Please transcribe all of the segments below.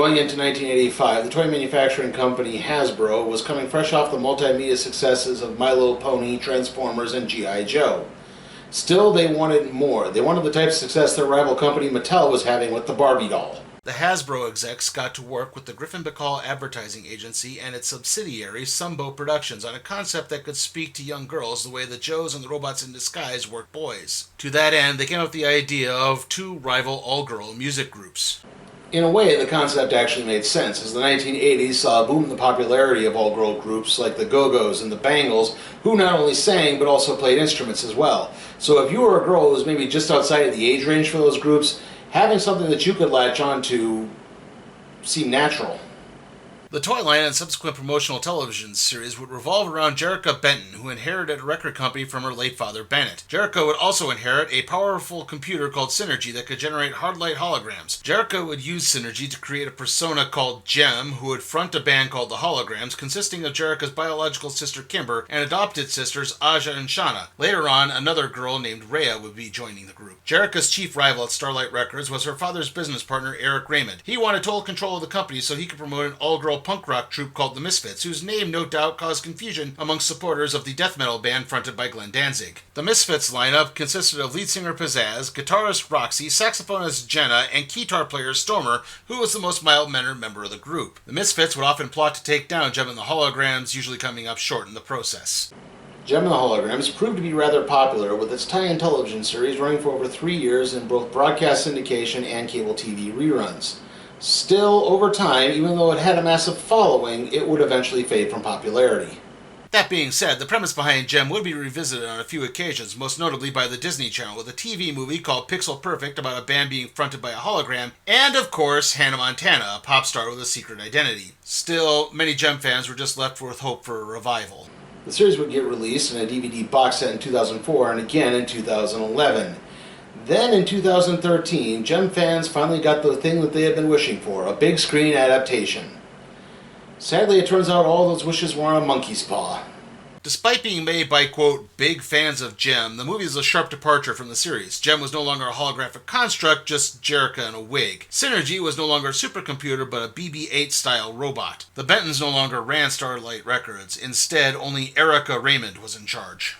Going into 1985, the toy manufacturing company Hasbro was coming fresh off the multimedia successes of My Little Pony, Transformers, and G.I. Joe. Still, they wanted more. They wanted the type of success their rival company Mattel was having with the Barbie doll. The Hasbro execs got to work with the Griffin Bacall advertising agency and its subsidiary Sumbo Productions on a concept that could speak to young girls the way the Joes and the Robots in Disguise work boys. To that end, they came up with the idea of two rival all-girl music groups. In a way, the concept actually made sense, as the 1980s saw a boom in the popularity of all-girl groups like the Go-Go's and the Bangles, who not only sang but also played instruments as well. So if you were a girl who was maybe just outside of the age range for those groups, having something that you could latch on to seemed natural. The toy line and subsequent promotional television series would revolve around Jerrica Benton, who inherited a record company from her late father Bennett. Jerrica would also inherit a powerful computer called Synergy that could generate hard-light holograms. Jerrica would use Synergy to create a persona called Jem, who would front a band called the Holograms, consisting of Jerrica's biological sister Kimber and adopted sisters Aja and Shauna. Later on, another girl named Rhea would be joining the group. Jerrica's chief rival at Starlight Records was her father's business partner Eric Raymond. He wanted total control of the company so he could promote an all-girl punk rock troupe called the Misfits, whose name no doubt caused confusion among supporters of the death metal band fronted by Glenn Danzig. The Misfits lineup consisted of lead singer Pizzazz, guitarist Roxy, saxophonist Jenna, and keytar player Stormer, who was the most mild-mannered member of the group. The Misfits would often plot to take down Jem and the Holograms, usually coming up short in the process. Jem and the Holograms proved to be rather popular, with its tie-in television series running for over 3 years in both broadcast syndication and cable TV reruns. Still, over time, even though it had a massive following, it would eventually fade from popularity. That being said, the premise behind Jem would be revisited on a few occasions, most notably by the Disney Channel with a TV movie called Pixel Perfect about a band being fronted by a hologram, and of course, Hannah Montana, a pop star with a secret identity. Still, many Jem fans were just left with hope for a revival. The series would get released in a DVD box set in 2004 and again in 2011. Then in 2013, Jem fans finally got the thing that they had been wishing for, a big screen adaptation. Sadly, it turns out all those wishes were on a monkey's paw. Despite being made by, quote, big fans of Jem, the movie is a sharp departure from the series. Jem was no longer a holographic construct, just Jerrica in a wig. Synergy was no longer a supercomputer, but a BB-8-style robot. The Bentons no longer ran Starlight Records. Instead, only Erica Raymond was in charge.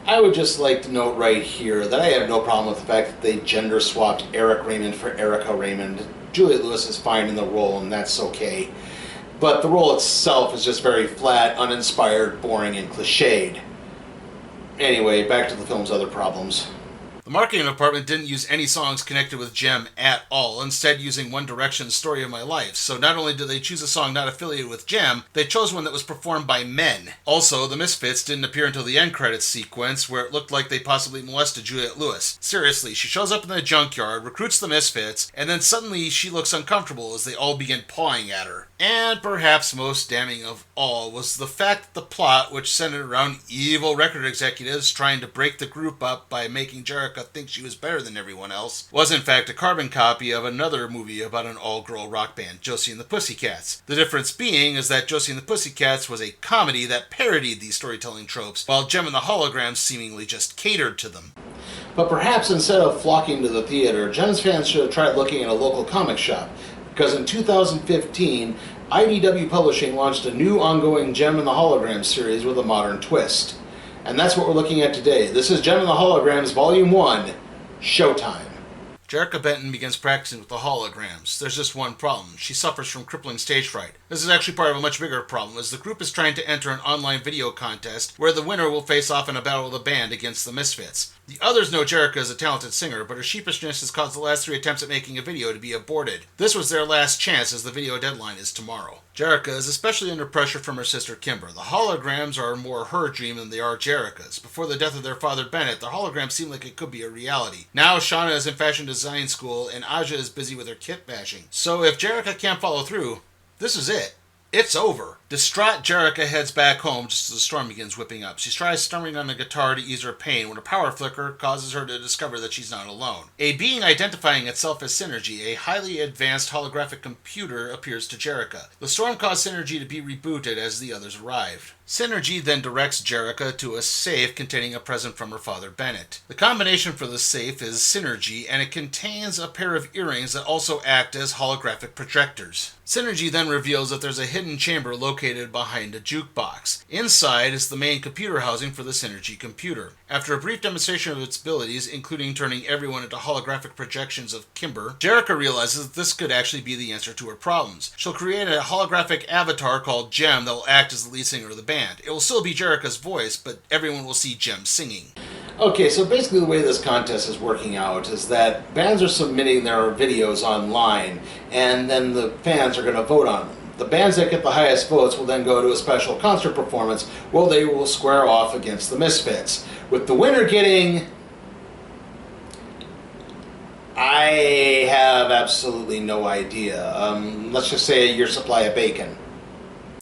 I would just like to note right here that I have no problem with the fact that they gender-swapped Eric Raymond for Erica Raymond. Juliette Lewis is fine in the role, and that's okay. But the role itself is just very flat, uninspired, boring, and cliched. Anyway, back to the film's other problems. The marketing department didn't use any songs connected with Jem at all, instead using One Direction's Story of My Life. So not only did they choose a song not affiliated with Jem, they chose one that was performed by men. Also, the Misfits didn't appear until the end credits sequence, where it looked like they possibly molested Juliette Lewis. Seriously, she shows up in the junkyard, recruits the Misfits, and then suddenly she looks uncomfortable as they all begin pawing at her. And perhaps most damning of all was the fact that the plot, which centered around evil record executives trying to break the group up by making Jerrica think she was better than everyone else, was in fact a carbon copy of another movie about an all-girl rock band, Josie and the Pussycats. The difference being is that Josie and the Pussycats was a comedy that parodied these storytelling tropes, while Jem and the Holograms seemingly just catered to them. But perhaps instead of flocking to the theater, Jem's fans should have tried looking at a local comic shop, because in 2015, IDW Publishing launched a new ongoing Jem and the Holograms series with a modern twist. And that's what we're looking at today. This is Jem and the Holograms Volume 1, Showtime. Jerrica Benton begins practicing with the Holograms. There's just one problem. She suffers from crippling stage fright. This is actually part of a much bigger problem, as the group is trying to enter an online video contest where the winner will face off in a battle of the band against the Misfits. The others know Jerrica is a talented singer, but her sheepishness has caused the last 3 attempts at making a video to be aborted. This was their last chance, as the video deadline is tomorrow. Jerrica is especially under pressure from her sister Kimber. The Holograms are more her dream than they are Jerrica's. Before the death of their father Bennett, the Holograms seemed like it could be a reality. Now Shauna is in fashion design school, and Aja is busy with her kit bashing. So if Jerrica can't follow through, this is it. It's over. Distraught, Jerica heads back home just as the storm begins whipping up. She tries strumming on the guitar to ease her pain when a power flicker causes her to discover that she's not alone. A being identifying itself as Synergy, a highly advanced holographic computer, appears to Jerica. The storm caused Synergy to be rebooted as the others arrived. Synergy then directs Jerica to a safe containing a present from her father Bennett. The combination for the safe is Synergy, and it contains a pair of earrings that also act as holographic projectors. Synergy then reveals that there's a hidden chamber located behind a jukebox. Inside is the main computer housing for the Synergy computer. After a brief demonstration of its abilities, including turning everyone into holographic projections of Kimber, Jerica realizes that this could actually be the answer to her problems. She'll create a holographic avatar called Jem that will act as the lead singer of the band. It will still be Jerica's voice, but everyone will see Jem singing. Okay, so basically the way this contest is working out is that bands are submitting their videos online, and then the fans are going to vote on them. The bands that get the highest votes will then go to a special concert performance where they will square off against the Misfits, with the winner getting... I have absolutely no idea. Let's just say a year's supply of bacon.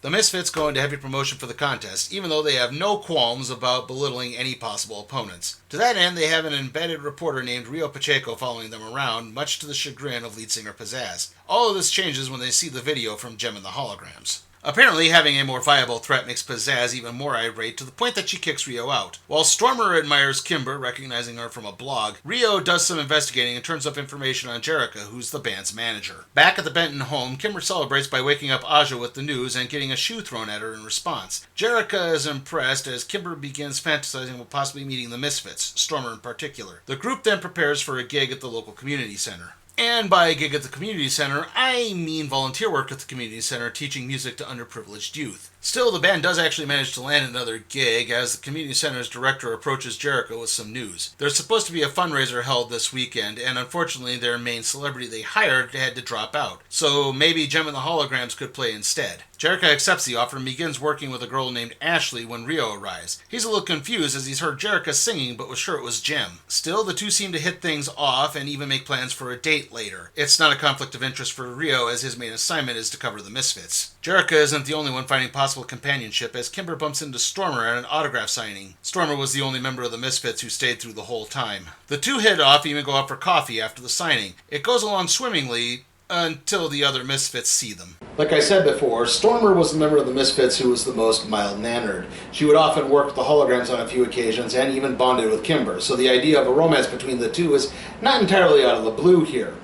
The Misfits go into heavy promotion for the contest, even though they have no qualms about belittling any possible opponents. To that end, they have an embedded reporter named Rio Pacheco following them around, much to the chagrin of lead singer Pizzazz. All of this changes when they see the video from Jem and the Holograms. Apparently, having a more viable threat makes Pizzazz even more irate, to the point that she kicks Rio out. While Stormer admires Kimber, recognizing her from a blog, Rio does some investigating and turns up information on Jerica, who's the band's manager. Back at the Benton home, Kimber celebrates by waking up Aja with the news and getting a shoe thrown at her in response. Jerica is impressed as Kimber begins fantasizing about possibly meeting the Misfits, Stormer in particular. The group then prepares for a gig at the local community center. And by a gig at the community center, I mean volunteer work at the community center teaching music to underprivileged youth. Still, the band does actually manage to land another gig as the community center's director approaches Jerica with some news. There's supposed to be a fundraiser held this weekend, and unfortunately their main celebrity they hired had to drop out. So maybe Jem and the Holograms could play instead. Jerica accepts the offer and begins working with a girl named Ashley when Rio arrives. He's a little confused as he's heard Jerica singing but was sure it was Jem. Still, the two seem to hit things off and even make plans for a date later. It's not a conflict of interest for Rio as his main assignment is to cover the Misfits. Jerica isn't the only one finding possible companionship as Kimber bumps into Stormer at an autograph signing. Stormer was the only member of the Misfits who stayed through the whole time. The two hit off, even go out for coffee after the signing. It goes along swimmingly until the other Misfits see them. Like I said before, Stormer was the member of the Misfits who was the most mild-mannered. She would often work with the Holograms on a few occasions and even bonded with Kimber, so the idea of a romance between the two is not entirely out of the blue here.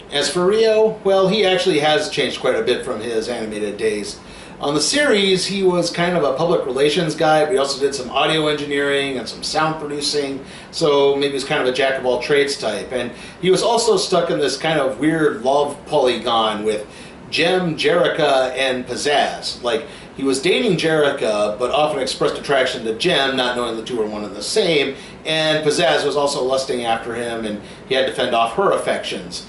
As for Rio, well, he actually has changed quite a bit from his animated days. On the series, he was kind of a public relations guy, but he also did some audio engineering and some sound producing, so maybe he was kind of a jack-of-all-trades type. And he was also stuck in this kind of weird love polygon with Jem, Jerica, and Pizzazz. Like, he was dating Jerica, but often expressed attraction to Jem, not knowing the two were one and the same, and Pizzazz was also lusting after him, and he had to fend off her affections.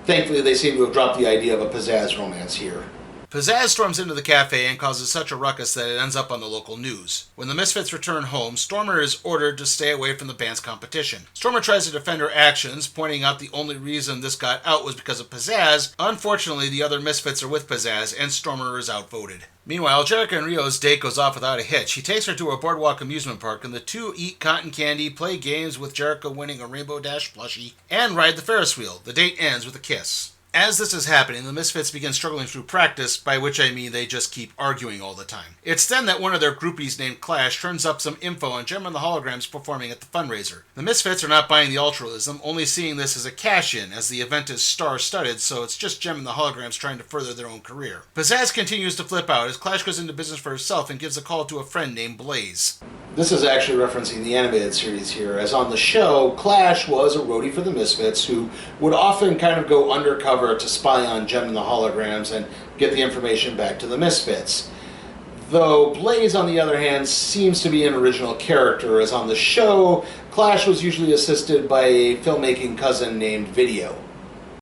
Thankfully, they seem to have dropped the idea of a Pizzazz romance here. Pizzazz storms into the cafe and causes such a ruckus that it ends up on the local news. When the Misfits return home, Stormer is ordered to stay away from the band's competition. Stormer tries to defend her actions, pointing out the only reason this got out was because of Pizzazz. Unfortunately, the other Misfits are with Pizzazz, and Stormer is outvoted. Meanwhile, Jerica and Rio's date goes off without a hitch. He takes her to a boardwalk amusement park, and the two eat cotton candy, play games with Jerica winning a Rainbow Dash plushie, and ride the Ferris wheel. The date ends with a kiss. As this is happening, the Misfits begin struggling through practice, by which I mean they just keep arguing all the time. It's then that one of their groupies named Clash turns up some info on Jem and the Holograms performing at the fundraiser. The Misfits are not buying the altruism, only seeing this as a cash-in, as the event is star-studded, so it's just Jem and the Holograms trying to further their own career. Pizzazz continues to flip out as Clash goes into business for herself and gives a call to a friend named Blaze. This is actually referencing the animated series here, as on the show, Clash was a roadie for the Misfits who would often kind of go undercover to spy on Jem and the Holograms and get the information back to the Misfits. Though Blaze, on the other hand, seems to be an original character, as on the show, Clash was usually assisted by a filmmaking cousin named Video.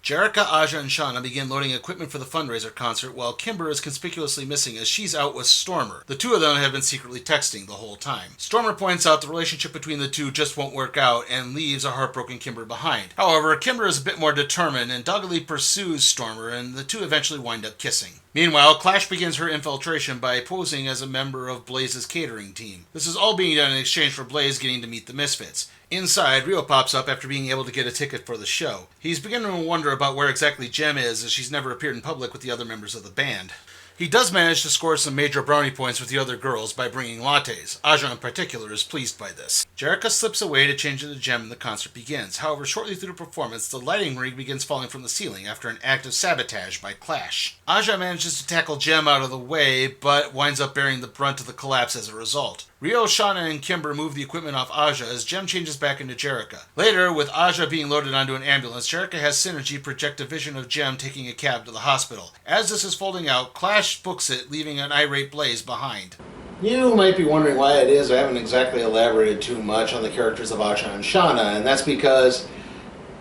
Jerica, Aja, and Shauna begin loading equipment for the fundraiser concert while Kimber is conspicuously missing as she's out with Stormer. The two of them have been secretly texting the whole time. Stormer points out the relationship between the two just won't work out and leaves a heartbroken Kimber behind. However, Kimber is a bit more determined and doggedly pursues Stormer, and the two eventually wind up kissing. Meanwhile, Clash begins her infiltration by posing as a member of Blaze's catering team. This is all being done in exchange for Blaze getting to meet the Misfits. Inside, Rio pops up after being able to get a ticket for the show. He's beginning to wonder about where exactly Jem is, as she's never appeared in public with the other members of the band. He does manage to score some major brownie points with the other girls by bringing lattes. Aja in particular is pleased by this. Jerrica slips away to change into Jem and the concert begins. However, shortly through the performance, the lighting rig begins falling from the ceiling after an act of sabotage by Clash. Aja manages to tackle Jem out of the way, but winds up bearing the brunt of the collapse as a result. Rio, Shauna, and Kimber move the equipment off Aja as Jem changes back into Jerrica. Later, with Aja being loaded onto an ambulance, Jerrica has Synergy project a vision of Jem taking a cab to the hospital. As this is folding out, Clash books it, leaving an irate Blaze behind. You might be wondering why it is I haven't exactly elaborated too much on the characters of Aja and Shauna, and that's because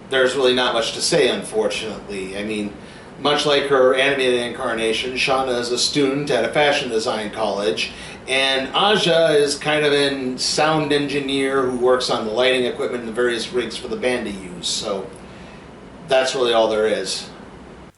there's really not much to say, unfortunately. I mean, much like her animated incarnation, Shauna is a student at a fashion design college, and Aja is kind of a sound engineer who works on the lighting equipment and the various rigs for the band to use, so that's really all there is.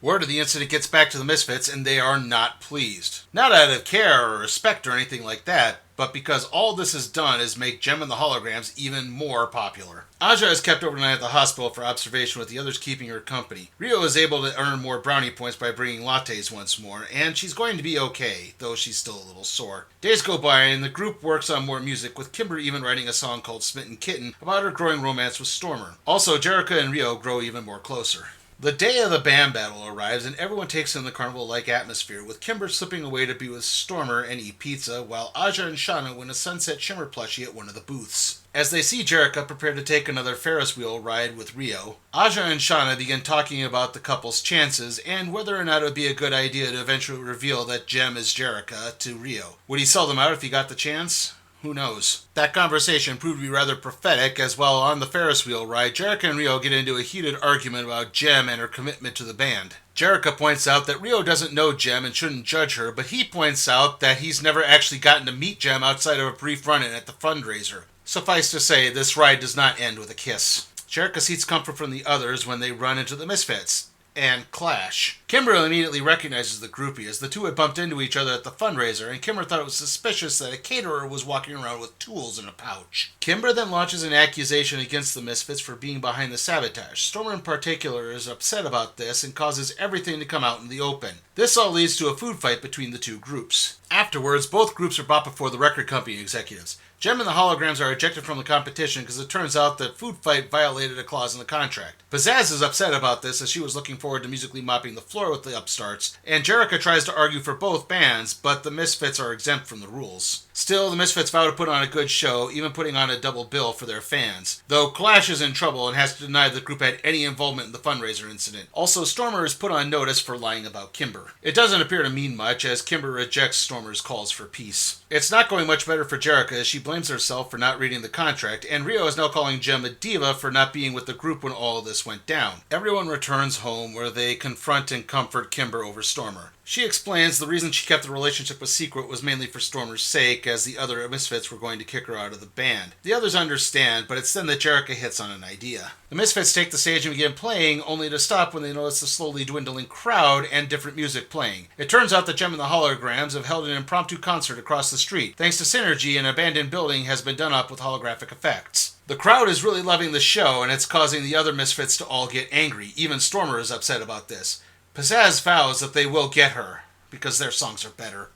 Word of the incident gets back to the Misfits, and they are not pleased. Not out of care or respect or anything like that, but because all this has done is make Jem and the Holograms even more popular. Aja is kept overnight at the hospital for observation with the others keeping her company. Rio is able to earn more brownie points by bringing lattes once more, and she's going to be okay, though she's still a little sore. Days go by, and the group works on more music, with Kimber even writing a song called Smitten Kitten about her growing romance with Stormer. Also, Jerrica and Rio grow even more closer. The day of the band battle arrives, and everyone takes in the carnival-like atmosphere, with Kimber slipping away to be with Stormer and eat pizza, while Aja and Shauna win a Sunset Shimmer plushie at one of the booths. As they see Jerrica prepare to take another Ferris wheel ride with Rio, Aja and Shauna begin talking about the couple's chances and whether or not it would be a good idea to eventually reveal that Jem is Jerrica to Rio. Would he sell them out if he got the chance? Who knows? That conversation proved to be rather prophetic, as while on the Ferris wheel ride, Jerrica and Rio get into a heated argument about Jem and her commitment to the band. Jerrica points out that Rio doesn't know Jem and shouldn't judge her, but he points out that he's never actually gotten to meet Jem outside of a brief run-in at the fundraiser. Suffice to say, this ride does not end with a kiss. Jerrica seeks comfort from the others when they run into the Misfits and Clash. Kimber immediately recognizes the groupie, as the two had bumped into each other at the fundraiser, and Kimber thought it was suspicious that a caterer was walking around with tools in a pouch. Kimber then launches an accusation against the Misfits for being behind the sabotage. Stormer in particular is upset about this and causes everything to come out in the open. This all leads to a food fight between the two groups. Afterwards, both groups are brought before the record company executives. Jem and the Holograms are ejected from the competition because it turns out that Food Fight violated a clause in the contract. Pizzazz is upset about this, as she was looking forward to musically mopping the floor with the upstarts, and Jerrica tries to argue for both bands, but the Misfits are exempt from the rules. Still, the Misfits vow to put on a good show, even putting on a double bill for their fans, though Clash is in trouble and has to deny the group had any involvement in the fundraiser incident. Also, Stormer is put on notice for lying about Kimber. It doesn't appear to mean much, as Kimber rejects Stormer's calls for peace. It's not going much better for Jerrica, as she blames herself for not reading the contract, and Rio is now calling Jem a diva for not being with the group when all of this went down. Everyone returns home, where they confront and comfort Kimber over Stormer. She explains the reason she kept the relationship a secret was mainly for Stormer's sake, as the other Misfits were going to kick her out of the band. The others understand, but it's then that Jerrica hits on an idea. The Misfits take the stage and begin playing, only to stop when they notice the slowly dwindling crowd and different music playing. It turns out that Jem and the Holograms have held an impromptu concert across the street. Thanks to Synergy, an abandoned building has been done up with holographic effects. The crowd is really loving the show, and it's causing the other Misfits to all get angry. Even Stormer is upset about this. Pizzazz vows that they will get her, because their songs are better.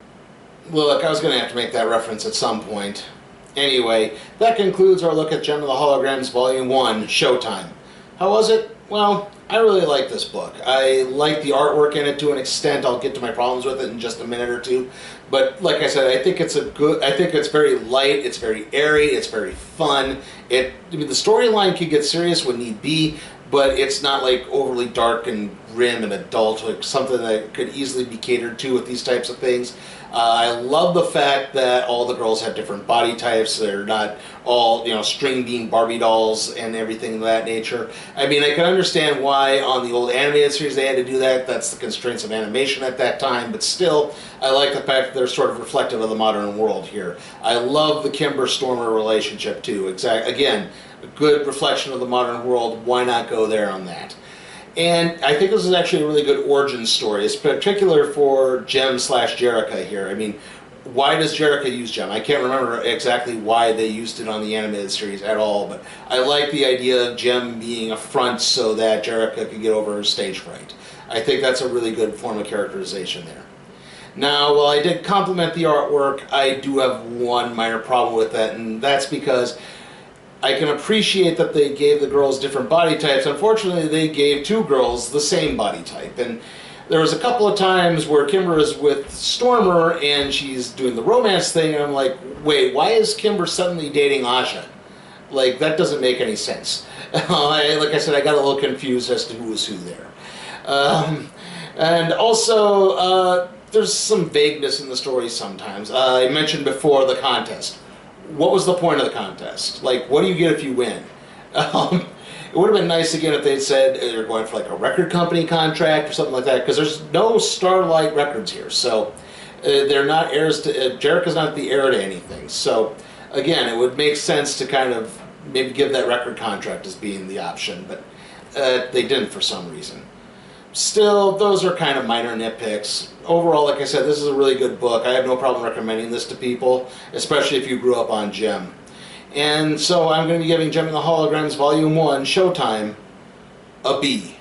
Well, look, I was going to have to make that reference at some point. Anyway, that concludes our look at Jem of the Holograms Volume 1, Showtime. How was it? Well, I really like this book. I like the artwork in it to an extent. I'll get to my problems with it in just a minute or two. But like I said, I think it's very light, it's very airy, it's very fun. The storyline can get serious when need be, but it's not like overly dark and grim and adult, like something that could easily be catered to with these types of things. I love the fact that all the girls have different body types. They're not all, string bean Barbie dolls and everything of that nature. I mean, I can understand why on the old animated series they had to do that. That's the constraints of animation at that time. But still, I like the fact that they're sort of reflective of the modern world here. I love the Kimber-Stormer relationship, too. Again, a good reflection of the modern world. Why not go there on that? And I think this is actually a really good origin story. It's particular for Jem slash Jerrica here. I mean, why does Jerrica use Jem? I can't remember exactly why they used it on the animated series at all, but I like the idea of Jem being a front so that Jerrica could get over her stage fright. I think that's a really good form of characterization there. Now, while I did compliment the artwork, I do have one minor problem with that, and that's because I can appreciate that they gave the girls different body types. Unfortunately, they gave two girls the same body type, and there was a couple of times where Kimber is with Stormer and she's doing the romance thing, and I'm like, wait, why is Kimber suddenly dating Aja? Like, that doesn't make any sense. Like I said, I got a little confused as to who was who there. And also, there's some vagueness in the story sometimes. I mentioned before the contest. What was the point of the contest? Like, what do you get if you win? It would have been nice again if they'd said they're going for like a record company contract or something like that, because there's no Starlight Records here, so they're not heirs to. Jerrica's not the heir to anything. So again, it would make sense to kind of maybe give that record contract as being the option, but they didn't for some reason. Still, those are kind of minor nitpicks. Overall, like I said, this is a really good book. I have no problem recommending this to people, especially if you grew up on Jem. And so I'm going to be giving Jem and the Holograms Volume 1, Showtime, a B.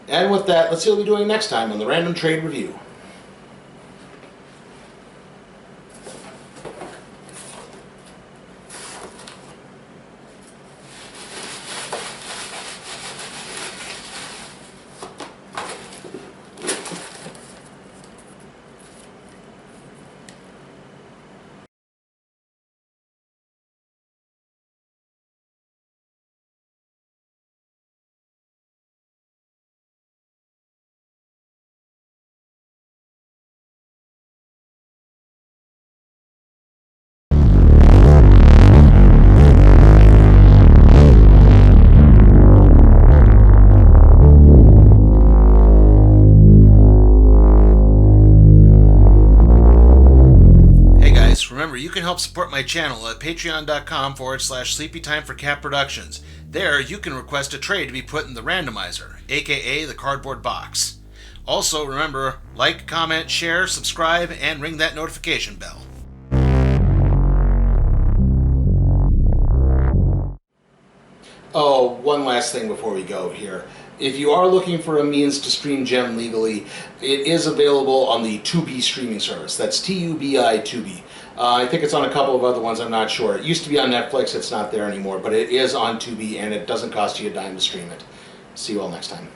And with that, let's see what we'll be doing next time on the Random Trade Review. Remember, you can help support my channel at patreon.com/sleepytimeforcatproductions. There, you can request a trade to be put in the randomizer, aka the cardboard box. Also, remember, like, comment, share, subscribe, and ring that notification bell. Oh, one last thing before we go here. If you are looking for a means to stream Jem legally, it is available on the Tubi streaming service. That's T-U-B-I, Tubi. I think it's on a couple of other ones, I'm not sure. It used to be on Netflix, it's not there anymore, but it is on Tubi, and it doesn't cost you a dime to stream it. See you all next time.